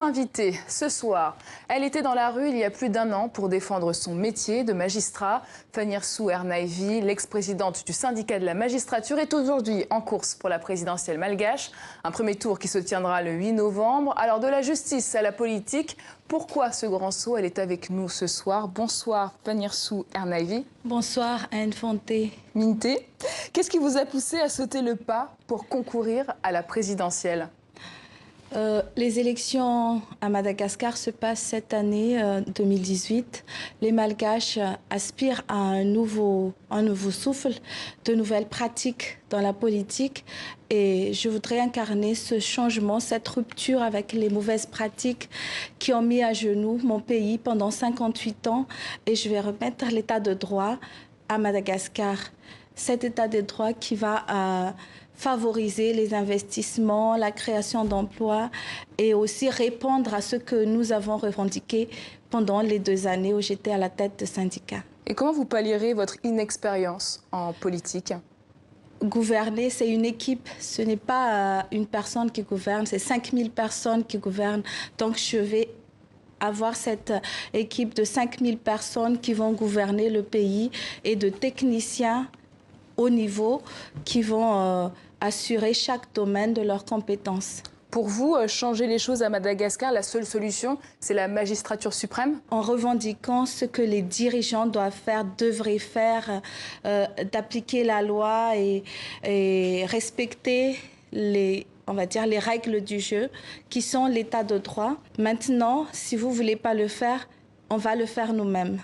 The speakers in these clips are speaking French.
Invitée ce soir, elle était dans la rue il y a plus d'un an pour défendre son métier de magistrat. Fanyersou Ernaivi, l'ex-présidente du syndicat de la magistrature, est aujourd'hui en course pour la présidentielle malgache. Un premier tour qui se tiendra le 8 novembre. Alors de la justice à la politique, pourquoi ce grand saut? Elle est avec nous ce soir. Bonsoir Fanyersou Ernaivi. Bonsoir Anne Fonté. Minté, qu'est-ce qui vous a poussé à sauter le pas pour concourir à la présidentielle? Les élections à Madagascar se passent cette année 2018. Les Malgaches aspirent à un nouveau souffle, de nouvelles pratiques dans la politique. Et je voudrais incarner ce changement, cette rupture avec les mauvaises pratiques qui ont mis à genoux mon pays pendant 58 ans. Et je vais remettre l'état de droit à Madagascar. Cet état de droit qui va favoriser les investissements, la création d'emplois et aussi répondre à ce que nous avons revendiqué pendant les 2 années où j'étais à la tête de syndicat. Et comment vous pallierez votre inexpérience en politique? Gouverner, c'est une équipe. Ce n'est pas une personne qui gouverne, c'est 5000 personnes qui gouvernent. Donc je vais avoir cette équipe de 5000 personnes qui vont gouverner le pays et de techniciens au niveau qui vont assurer chaque domaine de leurs compétences. Pour vous, changer les choses à Madagascar, la seule solution, c'est la magistrature suprême? En revendiquant ce que les dirigeants doivent faire, devraient faire, d'appliquer la loi et respecter on va dire, les règles du jeu qui sont l'état de droit. Maintenant, si vous ne voulez pas le faire, on va le faire nous-mêmes.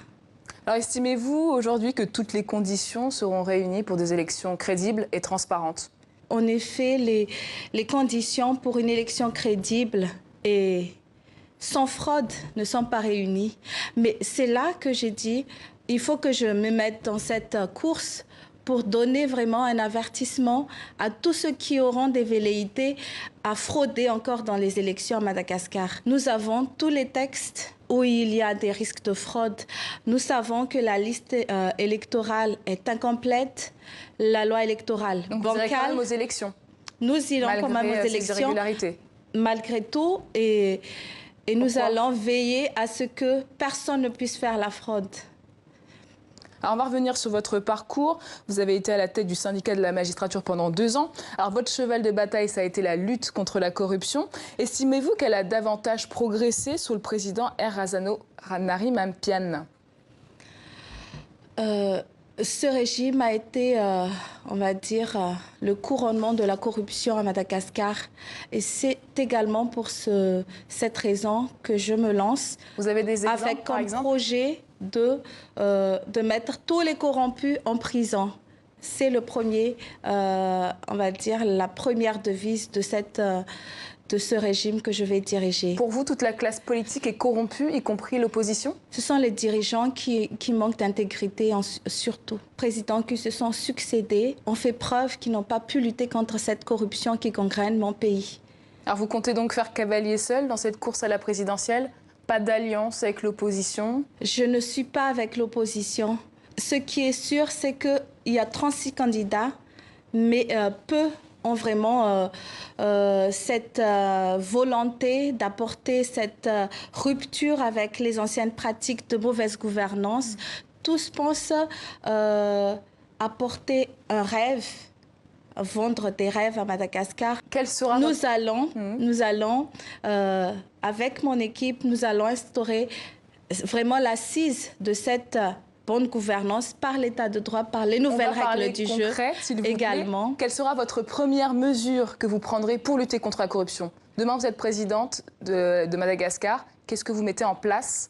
Alors, estimez-vous aujourd'hui que toutes les conditions seront réunies pour des élections crédibles et transparentes? En effet, les conditions pour une élection crédible et sans fraude ne sont pas réunies. Mais c'est là que j'ai dit, il faut que je me mette dans cette course pour donner vraiment un avertissement à tous ceux qui auront des velléités à frauder encore dans les élections à Madagascar. Nous avons tous les textes où il y a des risques de fraude. Nous savons que la liste électorale est incomplète, la loi électorale donc vous irez quand même aux élections? Nous irons quand même aux élections, malgré tout, et nous allons veiller à ce que personne ne puisse faire la fraude. Alors on va revenir sur votre parcours. Vous avez été à la tête du syndicat de la magistrature pendant 2 ans. Alors votre cheval de bataille, ça a été la lutte contre la corruption. Estimez-vous qu'elle a davantage progressé sous le président Rassano-Nari-Mampiane? Ce régime a été, on va dire, le couronnement de la corruption à Madagascar. Et c'est également pour cette raison que je me lance. Vous avez des exemples, avec comme projet de mettre tous les corrompus en prison. C'est le premier, on va dire, la première devise de ce régime que je vais diriger. Pour vous, toute la classe politique est corrompue, y compris l'opposition? Ce sont les dirigeants qui manquent d'intégrité, surtout. Les présidents qui se sont succédés ont fait preuve qu'ils n'ont pas pu lutter contre cette corruption qui gangrène mon pays. Alors vous comptez donc faire cavalier seul dans cette course à la présidentielle? Pas d'alliance avec l'opposition? Je ne suis pas avec l'opposition. Ce qui est sûr, c'est qu'il y a 36 candidats, mais peu ont vraiment cette volonté d'apporter cette rupture avec les anciennes pratiques de mauvaise gouvernance. Tous pensent apporter un rêve, vendre des rêves à Madagascar. Quel sera nous allons, avec mon équipe, nous allons instaurer vraiment l'assise de cette bonne gouvernance par l'état de droit, par les nouvelles règles du jeu également. Quelle sera votre première mesure que vous prendrez pour lutter contre la corruption? Demain, vous êtes présidente de Madagascar. Qu'est-ce que vous mettez en place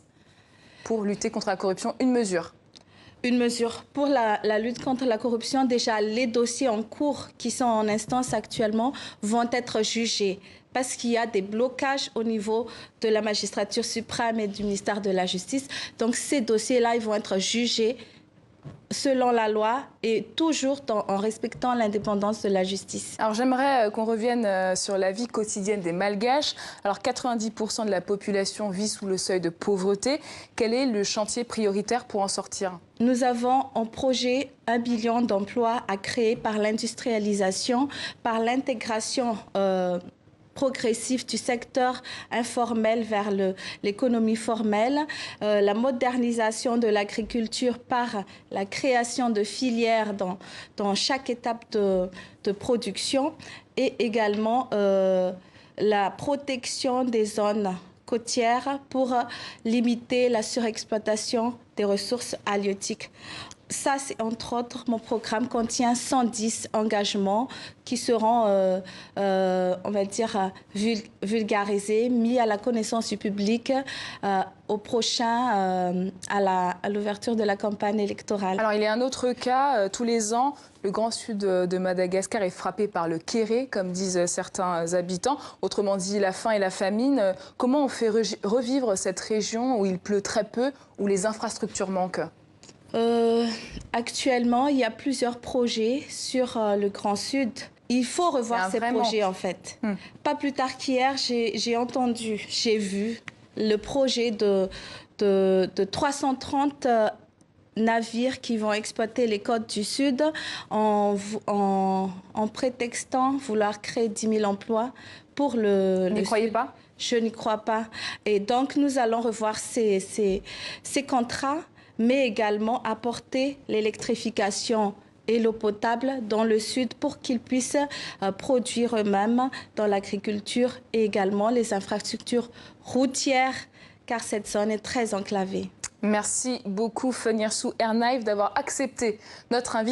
pour lutter contre la corruption? Une mesure. Une mesure pour la lutte contre la corruption. Déjà, les dossiers en cours qui sont en instance actuellement vont être jugés parce qu'il y a des blocages au niveau de la magistrature suprême et du ministère de la Justice. Donc, ces dossiers-là, ils vont être jugés selon la loi et toujours en respectant l'indépendance de la justice. Alors j'aimerais qu'on revienne sur la vie quotidienne des Malgaches. Alors 90% de la population vit sous le seuil de pauvreté. Quel est le chantier prioritaire pour en sortir? Nous avons en projet 1 billion d'emplois à créer par l'industrialisation, par l'intégration progressif du secteur informel vers l'économie formelle, la modernisation de l'agriculture par la création de filières dans chaque étape de production et également la protection des zones côtières pour limiter la surexploitation des ressources halieutiques. Ça, c'est entre autres, mon programme contient 110 engagements qui seront, on va dire, vulgarisés, mis à la connaissance du public au prochain, à l'ouverture de la campagne électorale. Alors, il y a un autre cas. Tous les ans, le Grand Sud de Madagascar est frappé par le kéré, comme disent certains habitants. Autrement dit, la faim et la famine. Comment on fait revivre cette région où il pleut très peu, où les infrastructures manquent ? Actuellement, il y a plusieurs projets sur le Grand Sud. Il faut revoir ces projets, en fait. Pas plus tard qu'hier, j'ai vu le projet de 330 navires qui vont exploiter les côtes du Sud en prétextant vouloir créer 10 000 emplois pour le Vous n'y croyez pas ? Je n'y crois pas. Et donc, nous allons revoir ces contrats, mais également apporter l'électrification et l'eau potable dans le sud pour qu'ils puissent produire eux-mêmes dans l'agriculture et également les infrastructures routières, car cette zone est très enclavée. Merci beaucoup Fagnersou Ernaïf d'avoir accepté notre invitation.